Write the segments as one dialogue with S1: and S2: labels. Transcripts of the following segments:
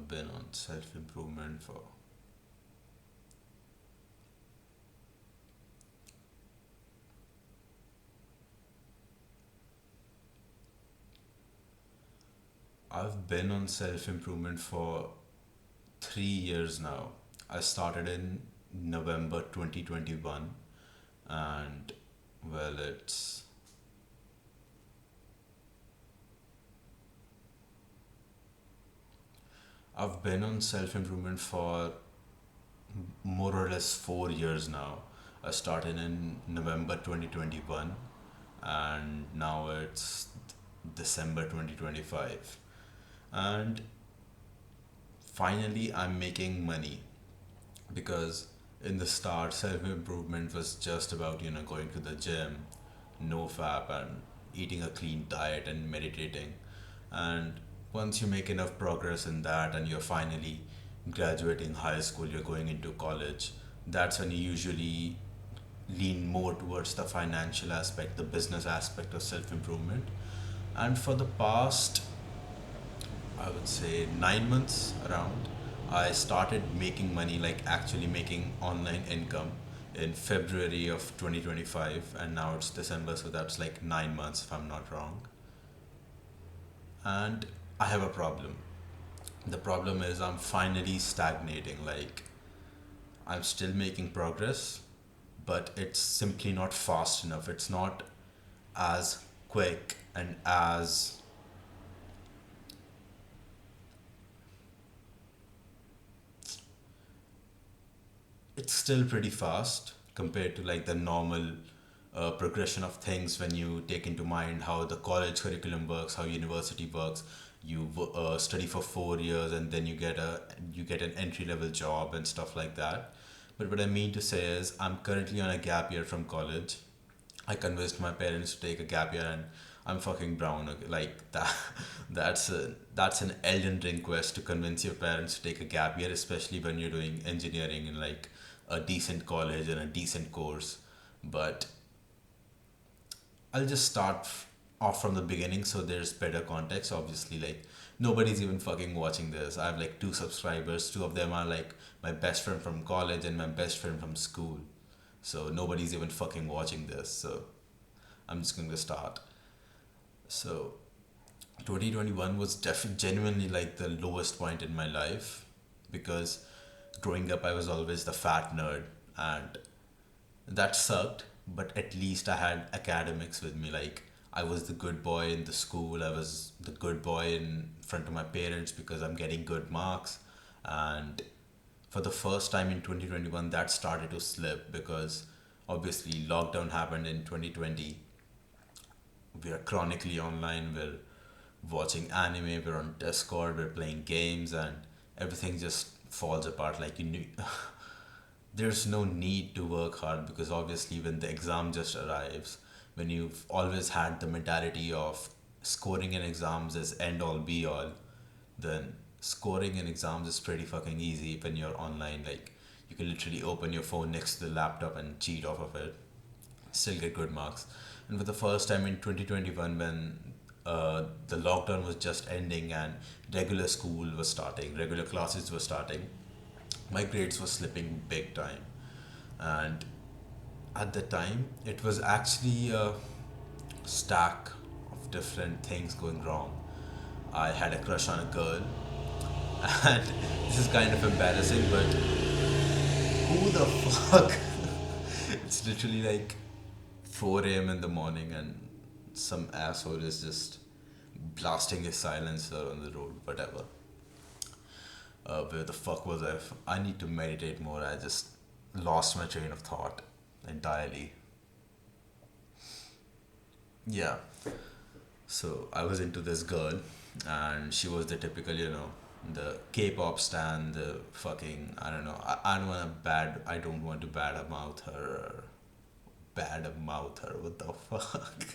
S1: been on self improvement for. I've been on self improvement for 3 years now. I started in November 2021, and well, I've been on self improvement for more or less 4 years now. I started in November 2021, and now it's December 2025. And finally, I'm making money because in the start, self improvement was just about, going to the gym, no fap, and eating a clean diet and meditating. And once you make enough progress in that and you're finally graduating high school, you're going into college, that's when you usually lean more towards the financial aspect, the business aspect of self improvement. And for the past, I would say, 9 months around, I started making money, like actually making online income in February of 2025, and now it's December, so that's like 9 months if I'm not wrong. And I have a problem. The problem is I'm finally stagnating. Like, I'm still making progress, but it's simply not fast enough. It's not as quick and as it's still pretty fast compared to like the normal progression of things when you take into mind how the college curriculum works, how university works. You study for 4 years and then you get an entry level job and stuff like that. But what I mean to say is I'm currently on a gap year from college. I convinced my parents to take a gap year, and I'm fucking brown. Okay? Like that, that's an Elden Ring quest to convince your parents to take a gap year, especially when you're doing engineering in like a decent college and a decent course. But I'll just off from the beginning so there's better context. Obviously, like nobody's even fucking watching this. I have like two subscribers. Two of them are like my best friend from college and my best friend from school. So nobody's even fucking watching this. So I'm just going to start. So 2021 was genuinely like the lowest point in my life because growing up I was always the fat nerd, and that sucked, but at least I had academics with me. Like, I was the good boy in the school, I was the good boy in front of my parents because I'm getting good marks. And for the first time in 2021, that started to slip because obviously lockdown happened in 2020. We are chronically online, we're watching anime, we're on Discord, we're playing games, and everything just falls apart. Like, you knew. There's no need to work hard because obviously when the exam just arrives, when you've always had the mentality of scoring in exams is end all be all, then scoring in exams is pretty fucking easy when you're online. Like, you can literally open your phone next to the laptop and cheat off of it, still get good marks. And for the first time in 2021, when the lockdown was just ending and regular school was starting, regular classes were starting, my grades were slipping big time. And at the time, it was actually a stack of different things going wrong. I had a crush on a girl, and this is kind of embarrassing, but who the fuck? It's literally like 4 a.m. in the morning, and some asshole is just blasting his silencer on the road, whatever. Where the fuck was I? I need to meditate more. I just lost my train of thought entirely. Yeah. So I was into this girl, and she was the typical, the K-pop stan, the fucking, I don't know. I don't want to bad mouth her. Bad mouth her. What the fuck?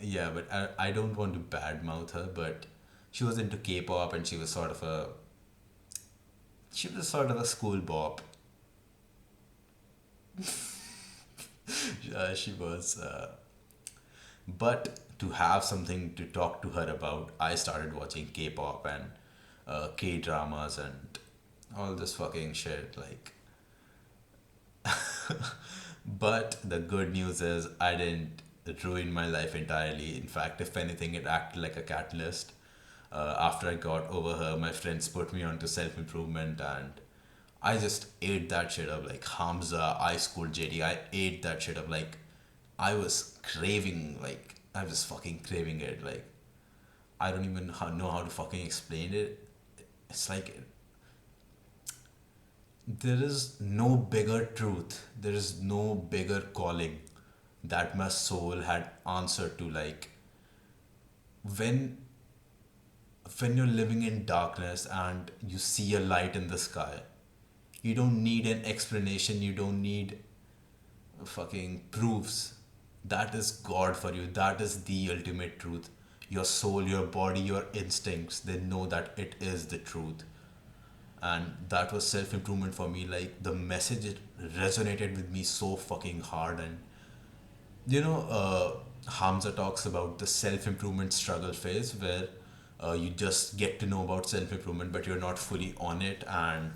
S1: Yeah, but I don't want to bad mouth her, but she was into K-pop, and she was sort of a school bop. She was. But to have something to talk to her about, I started watching K-pop and K-dramas and all this fucking shit. Like, but the good news is I didn't ruin my life entirely. In fact, if anything, it acted like a catalyst. After I got over her, my friends put me onto self improvement, and I just ate that shit up like Hamza, I School JD. I ate that shit up like I was craving, like I was fucking craving it. Like I don't even know how to fucking explain it. It's like there is no bigger truth, there is no bigger calling that my soul had answered to. Like when you're living in darkness and you see a light in the sky, you don't need an explanation, you don't need fucking proofs. That is God for you, that is the ultimate truth. Your soul, your body, your instincts, they know that it is the truth. And that was self improvement for me. Like the message, it resonated with me so fucking hard. And you know, Hamza talks about the self improvement struggle phase where you just get to know about self improvement, but you're not fully on it, and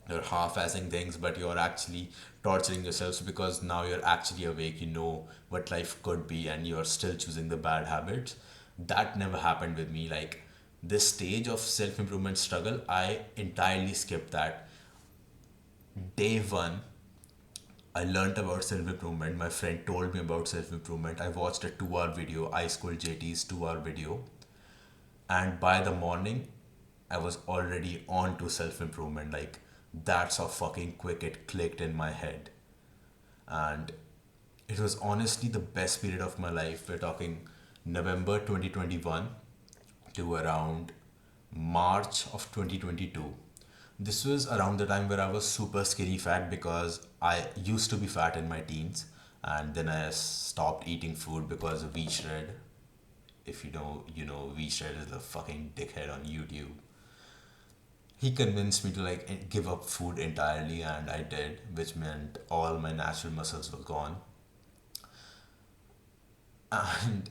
S1: you're half assing things, but you're actually torturing yourselves because now you're actually awake, you know what life could be, and you're still choosing the bad habits. That never happened with me. Like this stage of self improvement struggle, I entirely skipped that. Day one, I learned about self improvement. My friend told me about self improvement. I watched a 2 hour video, I School JT's 2 hour video. And by the morning, I was already on to self improvement. Like, that's how fucking quick it clicked in my head. And it was honestly the best period of my life. We're talking November 2021 to around March of 2022. This was around the time where I was super skinny fat because I used to be fat in my teens, and then I stopped eating food because of V-Shred. If you know, you know, V-Shred is the fucking dickhead on YouTube. He convinced me to like give up food entirely, and I did, which meant all my natural muscles were gone. And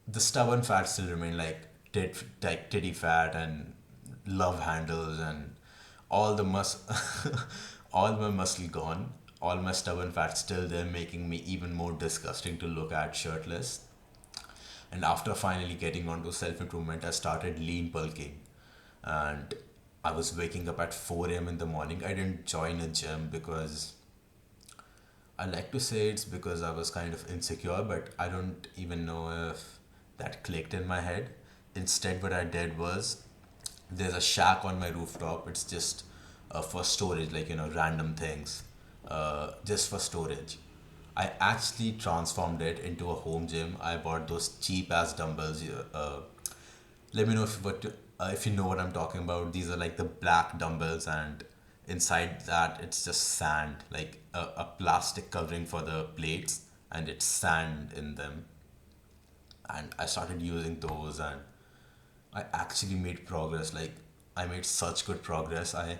S1: the stubborn fat still remained, like titty fat and love handles and all the all my muscle gone, all my stubborn fat still there, making me even more disgusting to look at shirtless. And after finally getting onto self improvement, I started lean bulking, and I was waking up at 4 a.m. in the morning. I didn't join a gym because I like to say it's because I was kind of insecure, but I don't even know if that clicked in my head. Instead, what I did was there's a shack on my rooftop. It's just for storage, like, you know, random things, just for storage. I actually transformed it into a home gym. I bought those cheap ass dumbbells. Let me know if you know what I'm talking about. These are like the black dumbbells, and inside that it's just sand, like a plastic covering for the plates, and it's sand in them. And I started using those, and I actually made progress. Like I made such good progress. I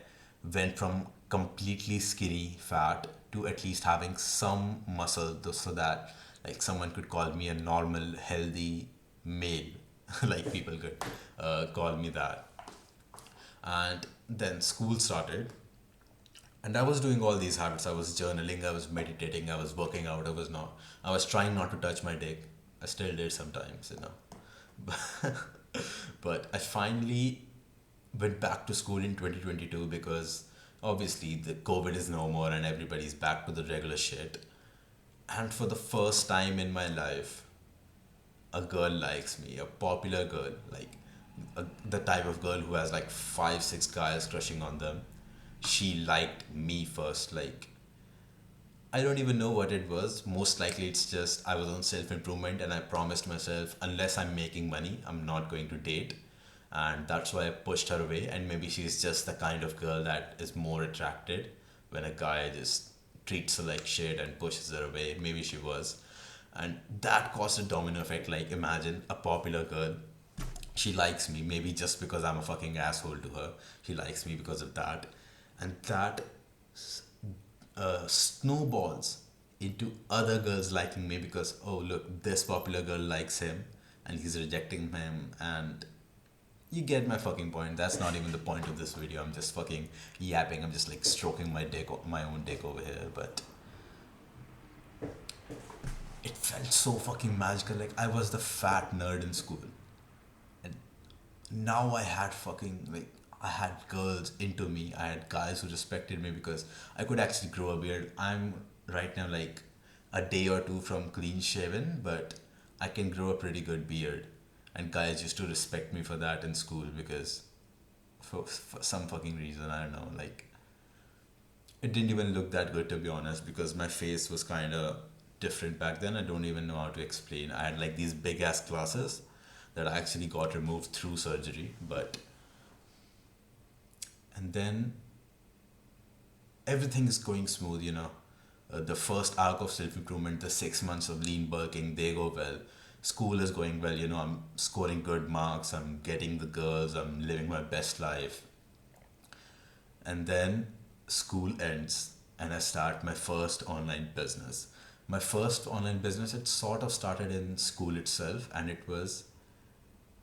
S1: went from completely skinny fat to at least having some muscle, so that like someone could call me a normal, healthy male. Like people could call me that. And then school started, and I was doing all these habits. I was journaling, I was meditating, I was working out. I was trying not to touch my dick. I still did sometimes, you know. But I finally went back to school in 2022 because obviously the COVID is no more and everybody's back to the regular shit. And for the first time in my life, a girl likes me, a popular girl, like the type of girl who has like five, six guys crushing on them. She liked me first. Like, I don't even know what it was. Most likely, it's just I was on self improvement and I promised myself, unless I'm making money, I'm not going to date. And that's why I pushed her away. And maybe she's just the kind of girl that is more attracted when a guy just treats her like shit and pushes her away. Maybe she was. And that caused a domino effect. Like, imagine a popular girl. She likes me, maybe just because I'm a fucking asshole to her. She likes me because of that. And that snowballs. into other girls liking me because, oh look, this popular girl likes him and he's rejecting him. And you get my fucking point. That's not even the point of this video. I'm just fucking yapping. I'm just like stroking my dick, my own dick over here. But it felt so fucking magical. Like I was the fat nerd in school, and now I had fucking like I had girls into me. I had guys who respected me because I could actually grow a beard. I'm right now like a day or two from clean shaven, but I can grow a pretty good beard. And guys used to respect me for that in school because for some fucking reason, I don't know, like it didn't even look that good to be honest because my face was kind of different back then. I don't even know how to explain. I had like these big ass glasses that I actually got removed through surgery, but and then everything is going smooth, you know. The first arc of self improvement, the 6 months of lean bulking, they go well. School is going well, you know. I'm scoring good marks, I'm getting the girls, I'm living my best life. And then school ends and I start my first online business. My first online business, it sort of started in school itself, and it was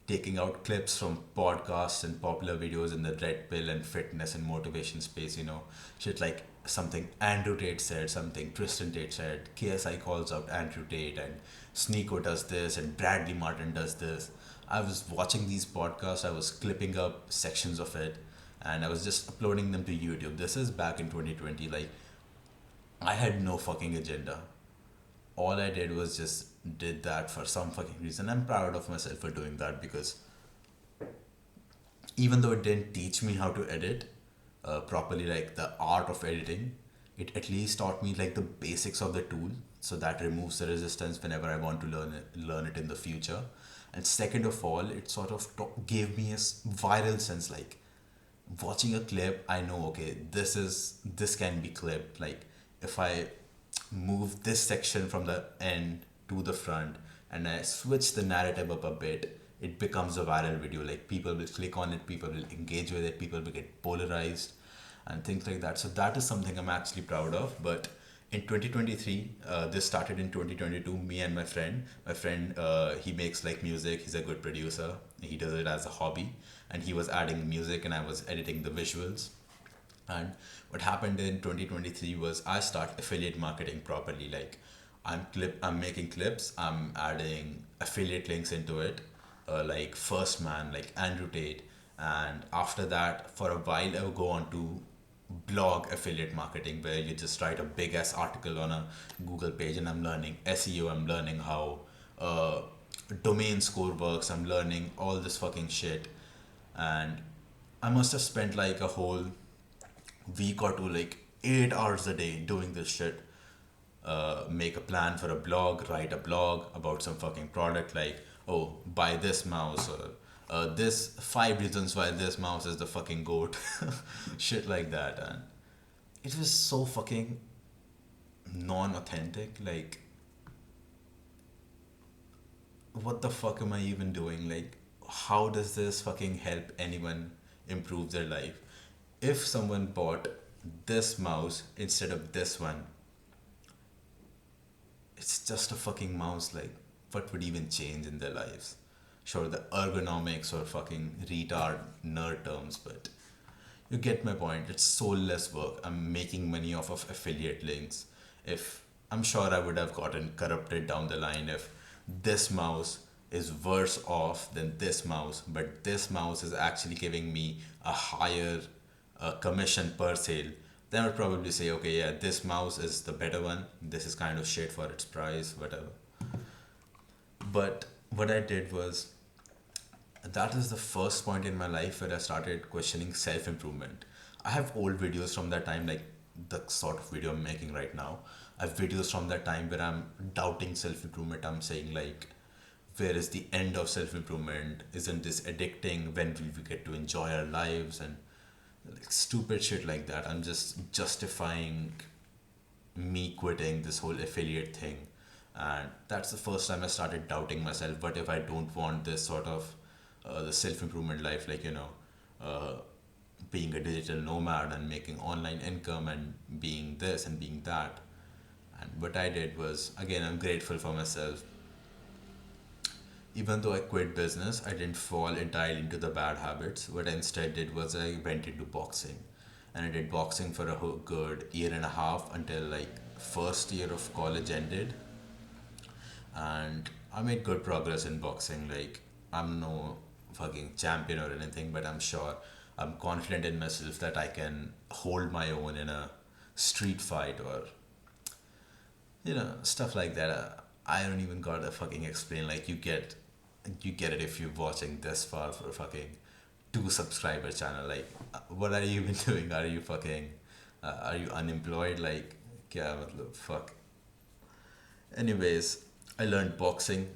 S1: taking out clips from podcasts and popular videos in the red pill and fitness and motivation space, you know, shit like something Andrew Tate said, something Tristan Tate said, KSI calls out Andrew Tate, and Sneeko does this, and Bradley Martin does this. I was watching these podcasts, I was clipping up sections of it, and I was just uploading them to YouTube. This is back in 2020. Like, I had no fucking agenda. All I did was just did that for some fucking reason. I'm proud of myself for doing that because even though it didn't teach me how to edit properly, like the art of editing, it at least taught me like the basics of the tool, so that removes the resistance whenever I want to learn it in the future. And second of all, it sort of gave me a viral sense. Like watching a clip, I know, okay, this can be clipped. Like if I move this section from the end to the front and I switch the narrative up a bit, it becomes a viral video. Like people will click on it, people will engage with it, people will get polarized and things like that. So that is something I'm actually proud of. But in 2023, this started in 2022, me and my friend, he makes like music, he's a good producer, he does it as a hobby, and he was adding music and I was editing the visuals. And what happened in 2023 was I start affiliate marketing properly. Like I'm making clips, I'm adding affiliate links into it, like First Man, like Andrew Tate. And after that, for a while, I would go on to blog affiliate marketing, where you just write a big ass article on a Google page, and I'm learning SEO, I'm learning how uh, domain score works, I'm learning all this fucking shit. And I must have spent like a whole week or two, like 8 hours a day doing this shit. Make a plan for a blog, write a blog about some fucking product, like, oh, buy this mouse, or this 5 reasons why this mouse is the fucking goat, shit like that. And it was so fucking non-authentic. Like, what the fuck am I even doing? Like, how does this fucking help anyone improve their life? If someone bought this mouse instead of this one, it's just a fucking mouse. Like, what would even change in their lives? Sure, the ergonomics or fucking retard nerd terms, but you get my point. It's soulless work. I'm making money off of affiliate links. If I'm sure I would have gotten corrupted down the line if this mouse is worse off than this mouse, but this mouse is actually giving me a higher commission per sale, then I would probably say, okay, yeah, this mouse is the better one. This is kind of shit for its price, whatever. But what I did was, that is the first point in my life where I started questioning self improvement. I have old videos from that time, like the sort of video I'm making right now. I have videos from that time where I'm doubting self improvement. I'm saying, like, where is the end of self improvement? Isn't this addicting? When will we get to enjoy our lives? And like stupid shit like that. I'm just justifying me quitting this whole affiliate thing. And that's the first time I started doubting myself. What if I don't want this sort of the self improvement life, like, you know, uh, being a digital nomad and making online income and being this and being that? And And what I did was, again, I'm grateful for myself. Even though I quit business, I didn't fall entirely into the bad habits. What I instead did was I went into boxing. And I did boxing for a good year and a half until like first year of college ended. And I made good progress in boxing. Like, I'm no fucking champion or anything, but I'm sure I'm confident in myself that I can hold my own in a street fight or stuff like that. I don't even gotta fucking explain. Like, you get it if you're watching this far for a fucking 2 subscriber channel. Like, what are you even doing? Are you fucking are you unemployed? Like, kya matlab, fuck. Anyways, I learned boxing,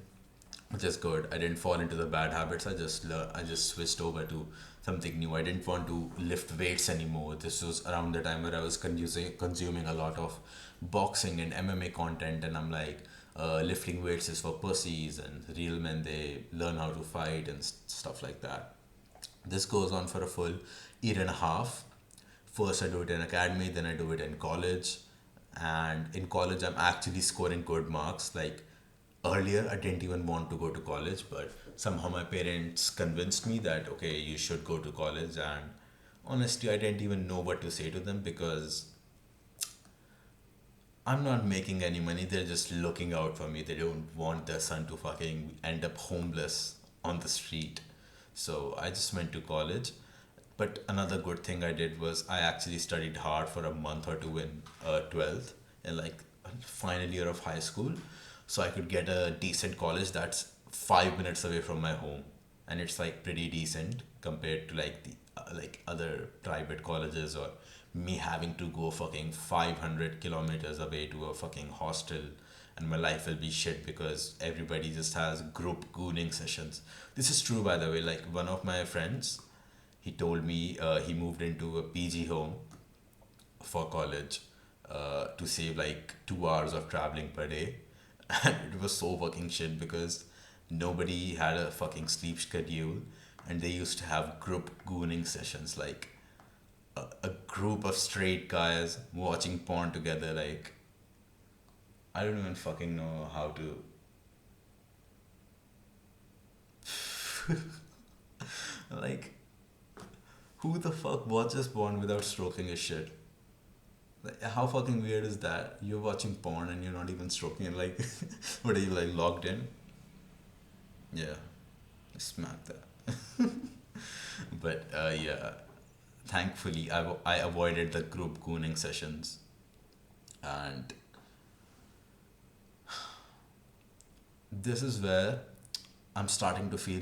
S1: which is good. I didn't fall into the bad habits. I just switched over to something new. I didn't want to lift weights anymore. This was around the time where I was consuming a lot of boxing and MMA content, and I'm like, lifting weights is for pussies, and real men, they learn how to fight and stuff like that. This goes on for a full year and a half. First, I do it in academy, then I do it in college. And in college, I'm actually scoring good marks. Like, earlier, I didn't even want to go to college, but somehow my parents convinced me that, okay, you should go to college. And honestly, I didn't even know what to say to them because I'm not making any money. They're just looking out for me. They don't want their son to fucking end up homeless on the street. So I just went to college. But another good thing I did was I actually studied hard for a month or two in 12th, in like final year of high school, so I could get a decent college that's 5 minutes away from my home, and it's like pretty decent compared to like the like other private colleges, or me having to go fucking 500 kilometers away to a fucking hostel, and my life will be shit because everybody just has group gooning sessions. This is true, by the way. Like, one of my friends, he told me he moved into a PG home for college to save like 2 hours of traveling per day. And it was so fucking shit because nobody had a fucking sleep schedule, and they used to have group gooning sessions, like a group of straight guys watching porn together. Like, I don't even fucking know how to. Like, who the fuck watches porn without stroking his shit? Like, how fucking weird is that? You're watching porn and you're not even stroking it. Like, what are you, like, logged in? Yeah, smack that. But yeah, thankfully, I avoided the group gooning sessions, and this is where I'm starting to feel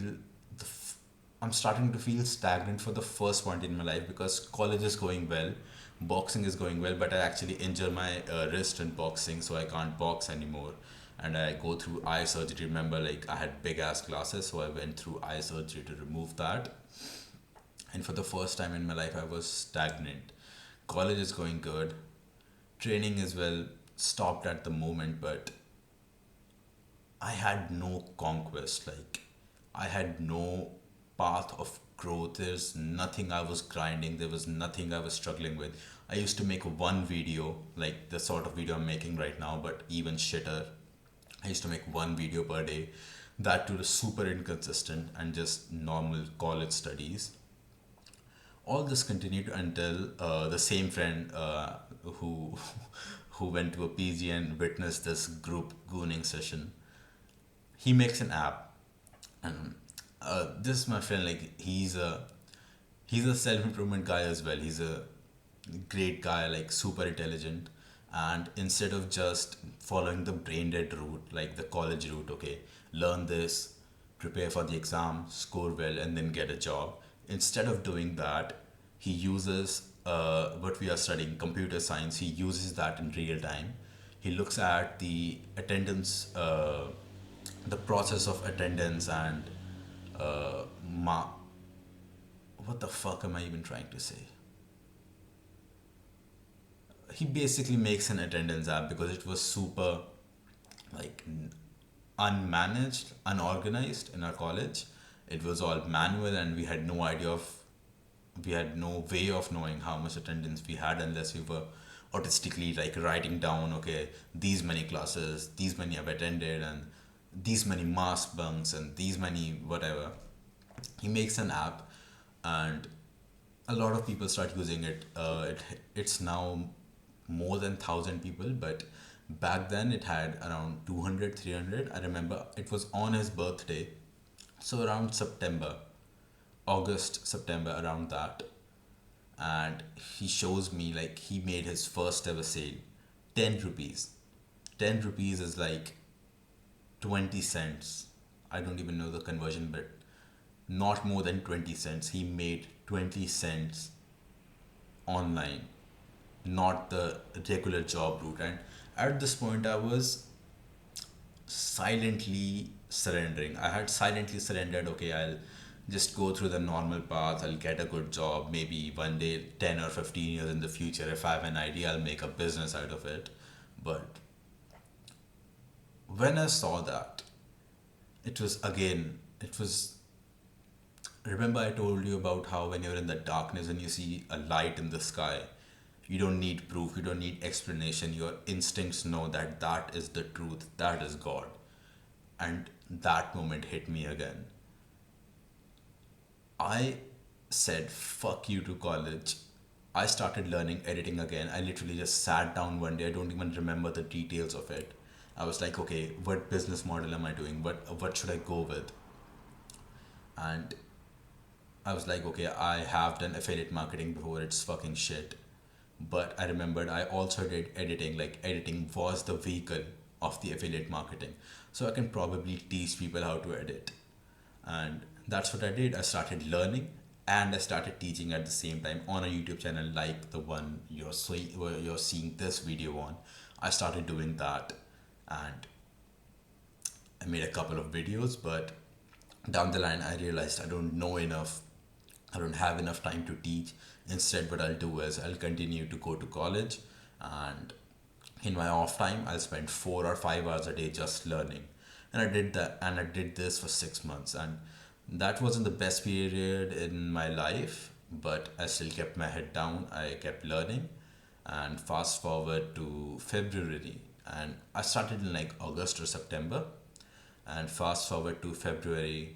S1: I'm starting to feel stagnant for the first point in my life, because college is going well, boxing is going well, but I actually injure my wrist in boxing, so I can't box anymore. And I go through eye surgery. Remember, like, I had big ass glasses, so I went through eye surgery to remove that. And for the first time in my life, I was stagnant. College is going good, training is well stopped at the moment, but I had no conquest. Like, I had no path of growth. There's nothing I was grinding. There was nothing I was struggling with. I used to make one video, like the sort of video I'm making right now, but even shitter. I used to make one video per day. That too is super inconsistent and just normal college studies. All this continued until the same friend who who went to a PG and witnessed this group gooning session. He makes an app, and this is my friend. Like, he's a self improvement guy as well. He's a great guy, like super intelligent. And instead of just following the brain dead route, like the college route, okay, learn this, prepare for the exam, score well, and then get a job. Instead of doing that, he uses what we are studying, computer science. He uses that in real time. He looks at the attendance, the process of attendance, and uh, ma- what the fuck am I even trying to say? He basically makes an attendance app because it was super, like, unmanaged, unorganized in our college. It was all manual, and we had no way of knowing how much attendance we had unless we were autistically like writing down, okay, these many classes, these many I've attended, and these many mask bunks, and these many whatever. He makes an app, and a lot of people start using it. It's now more than 1,000 people, but back then it had around 200, 300. I remember it was on his birthday, so around September, August, September, around that. And he shows me like he made his first ever sale, 10 rupees. 10 rupees is like 20 cents. I don't even know the conversion, but not more than 20 cents. He made 20 cents online, not the regular job route. And at this point, I was silently surrendering. I had silently surrendered, okay, I'll just go through the normal path, I'll get a good job. Maybe one day, 10 or 15 years in the future, if I have an idea, I'll make a business out of it. But when I saw that, it was again, it was. Remember, I told you about how when you're in the darkness and you see a light in the sky, you don't need proof, you don't need explanation. Your instincts know that that is the truth, that is God. And that moment hit me again. I said fuck you to college. I started learning editing again. I literally just sat down one day. I don't even remember the details of it. I was like, okay, what business model am I doing? What should I go with? And I was like, okay, I have done affiliate marketing before. It's fucking shit. But I remembered I also did editing. Like editing was the vehicle of the affiliate marketing. So I can probably teach people how to edit. And that's what I did. I started learning and I started teaching at the same time on a YouTube channel like the one you're seeing this video on. I started doing that, and I made a couple of videos, but down the line I realized I don't know enough. I don't have enough time to teach. Instead, what I'll do is I'll continue to go to college, and in my off time I'll spend 4 or 5 hours a day just learning. And I did that, and I did this for 6 months, and that wasn't the best period in my life, but I still kept my head down. I kept learning, and fast forward to February, and I started in like August or September, and fast forward to February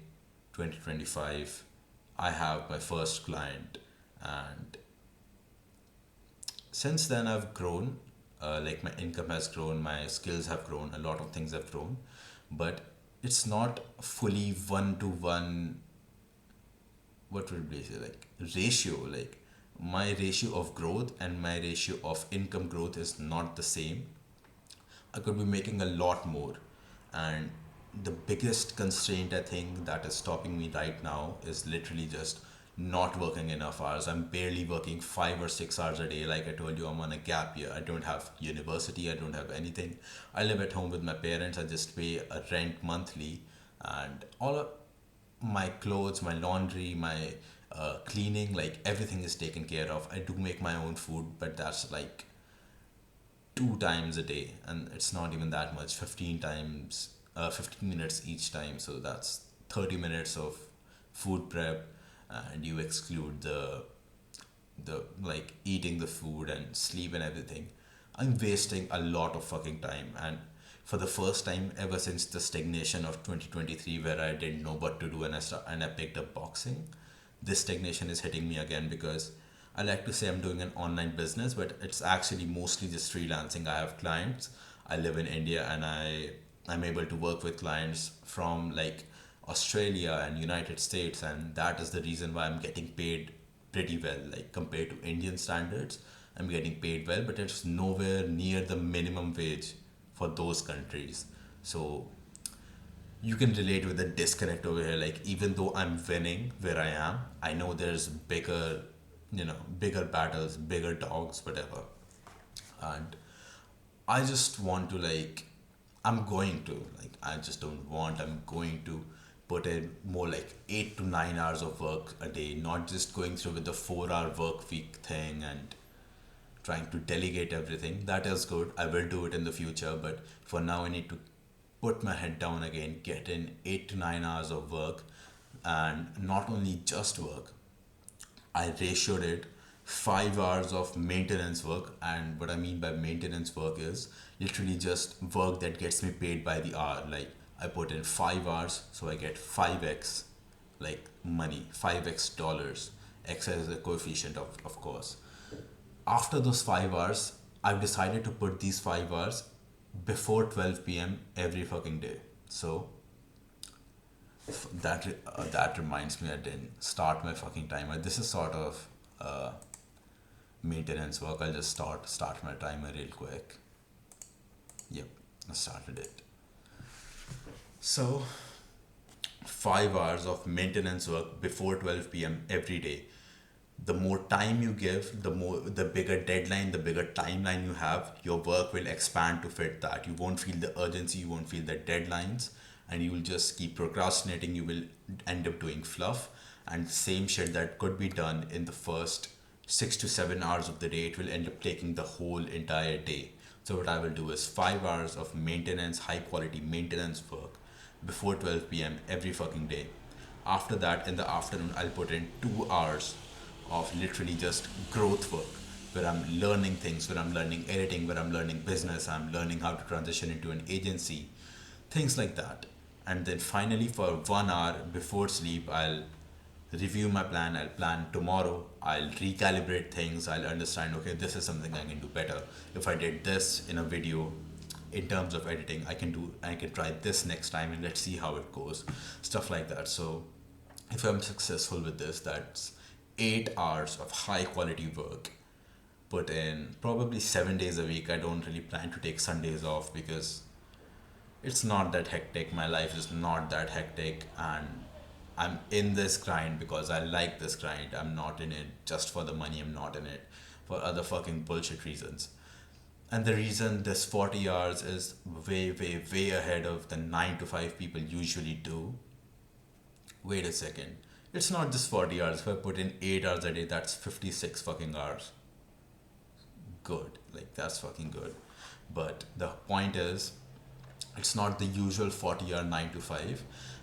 S1: 2025, I have my first client. And since then I've grown. Like my income has grown, my skills have grown, a lot of things have grown, but it's not fully one to one. What would be say, like ratio? Like my ratio of growth and my ratio of income growth is not the same. I could be making a lot more. And the biggest constraint I think that is stopping me right now is literally just not working enough hours. I'm barely working 5 or 6 hours a day. Like I told you, I'm on a gap year. I don't have university, I don't have anything. I live at home with my parents. I just pay a rent monthly, and all of my clothes, my laundry, my cleaning, like everything is taken care of. I do make my own food, but that's like 2 times a day, and it's not even that much. 15 times, 15 minutes each time, so that's 30 minutes of food prep, and you exclude the like eating the food and sleep and everything. I'm wasting a lot of fucking time. And for the first time ever since the stagnation of 2023, where I didn't know what to do, and I picked up boxing, this stagnation is hitting me again, because I like to say I'm doing an online business, but it's actually mostly just freelancing. I have clients. I live in India, and I'm able to work with clients from like Australia and United States, and that is the reason why I'm getting paid pretty well. Like compared to Indian standards, I'm getting paid well, but it's nowhere near the minimum wage for those countries. So you can relate with the disconnect over here. Like even though I'm winning where I am, I know there's bigger, bigger battles, bigger dogs, whatever. And I just want to like, I'm going to like, I just don't want, I'm going to put in more like 8 to 9 hours of work a day, not just going through with the 4 hour work week thing and trying to delegate everything. That is good. I will do it in the future, but for now I need to put my head down again, get in 8 to 9 hours of work, and not only just work. I ratioed it. 5 hours of maintenance work. And what I mean by maintenance work is literally just work that gets me paid by the hour. Like I put in 5 hours, so I get 5x, like money, 5x dollars. X is a coefficient, of course. After those 5 hours, I've decided to put these 5 hours before 12 p.m. every fucking day. So that reminds me I didn't start my fucking timer. This is sort of uh, maintenance work. I'll just start my timer real quick. Yep, I started it. So 5 hours of maintenance work before 12 p.m. every day. The more time you give, the bigger deadline, the bigger timeline you have, your work will expand to fit that. You won't feel the urgency, you won't feel the deadlines, and you will just keep procrastinating. You will end up doing fluff, and same shit that could be done in the first 6 to 7 hours of the day, it will end up taking the whole entire day. So what I will do is 5 hours of maintenance, high quality maintenance work before 12 p.m. every fucking day. After that, in the afternoon, I'll put in 2 hours of literally just growth work, where I'm learning things, where I'm learning editing, where I'm learning business, I'm learning how to transition into an agency, things like that. And then finally, for 1 hour before sleep, I'll review my plan. I'll plan tomorrow. I'll recalibrate things. I'll understand, okay, this is something I can do better. If I did this in a video in terms of editing, I can try this next time and let's see how it goes. Stuff like that. So if I'm successful with this, that's 8 hours of high quality work put in probably 7 days a week. I don't really plan to take Sundays off because it's not that hectic. My life is not that hectic, and I'm in this grind because I like this grind. I'm not in it just for the money. I'm not in it for other fucking bullshit reasons. And the reason this 40 hours is way, way, way ahead of the 9 to 5 people usually do. Wait a second. It's not just 40 hours. If I put in 8 hours a day, that's 56 fucking hours. Good. Like, that's fucking good. But the point is, it's not the usual 40 hour 9 to 5,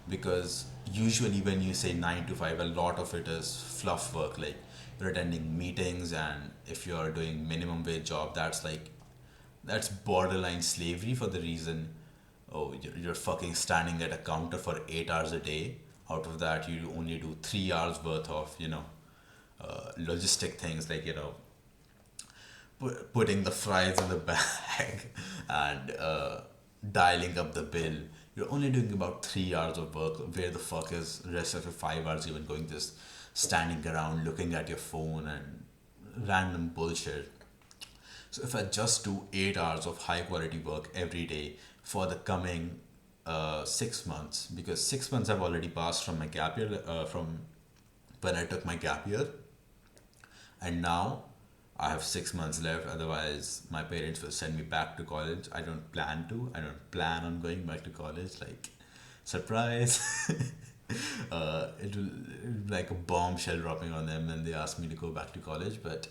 S1: because usually when you say 9 to 5, a lot of it is fluff work. Like, you're attending meetings, and if you're doing minimum wage job, that's borderline slavery, for the reason, oh, you're fucking standing at a counter for 8 hours a day. Out of that, you only do 3 hours worth of, logistic things, like, putting the fries in the bag and dialing up the bill. You're only doing about 3 hours of work. Where the fuck is the rest of your 5 hours even going? Just standing around looking at your phone and random bullshit. So if I just do 8 hours of high quality work every day for the coming 6 months, because 6 months have already passed from my gap year, from when I took my gap year, and now I have 6 months left. Otherwise, my parents will send me back to college. I don't plan to. I don't plan on going back to college. Like, surprise! It will like a bombshell dropping on them, and they ask me to go back to college. But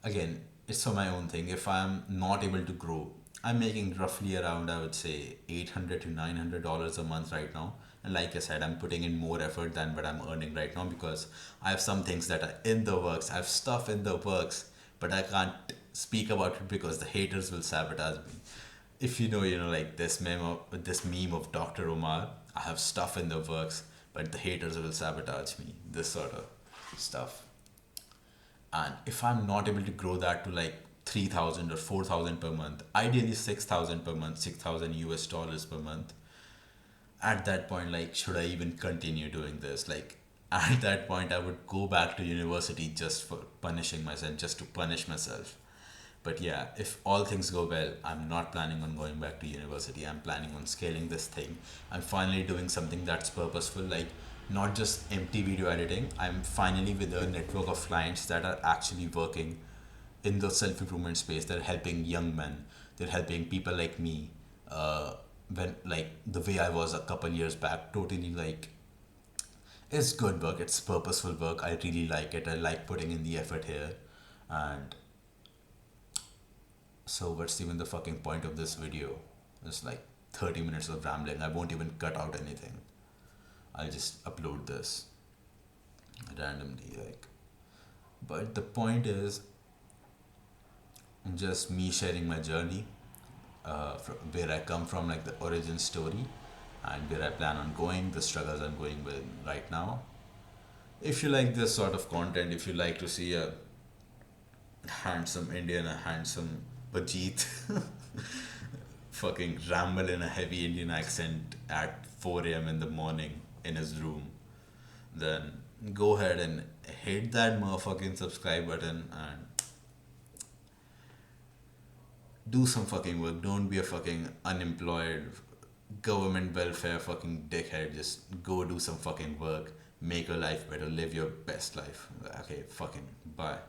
S1: again, it's for my own thing. If I'm not able to grow, I'm making roughly around, I would say, $800 to $900 a month right now. And like I said, I'm putting in more effort than what I'm earning right now, because I have some things that are in the works. I have stuff in the works, but I can't speak about it because the haters will sabotage me. If like this meme of Dr. Omar, I have stuff in the works, but the haters will sabotage me. This sort of stuff. And if I'm not able to grow that to like 3,000 or 4,000 per month, ideally 6,000 per month, 6,000 US dollars per month, at that point, like, should I even continue doing this? Like, at that point, I would go back to university just for punishing myself, just to punish myself. But yeah, if all things go well, I'm not planning on going back to university. I'm planning on scaling this thing. I'm finally doing something that's purposeful, like not just empty video editing. I'm finally with a network of clients that are actually working in the self improvement space. They're helping young men. They're helping people like me. When, like, the way I was a couple years back, totally, like, it's good work. It's purposeful work. I really like it. I like putting in the effort here. And so, what's even the fucking point of this video? It's like 30 minutes of rambling. I won't even cut out anything. I'll just upload this randomly. Like, But the point is just me sharing my journey, where I come from, like the origin story, and where I plan on going, the struggles I'm going with right now. If you like this sort of content, if you like to see a handsome Indian, a handsome Bajit fucking ramble in a heavy Indian accent at 4 a.m. in the morning in his room, then go ahead and hit that motherfucking subscribe button and do some fucking work. Don't be a fucking unemployed government welfare fucking dickhead. Just go do some fucking work. Make your life better. Live your best life. Okay, fucking bye.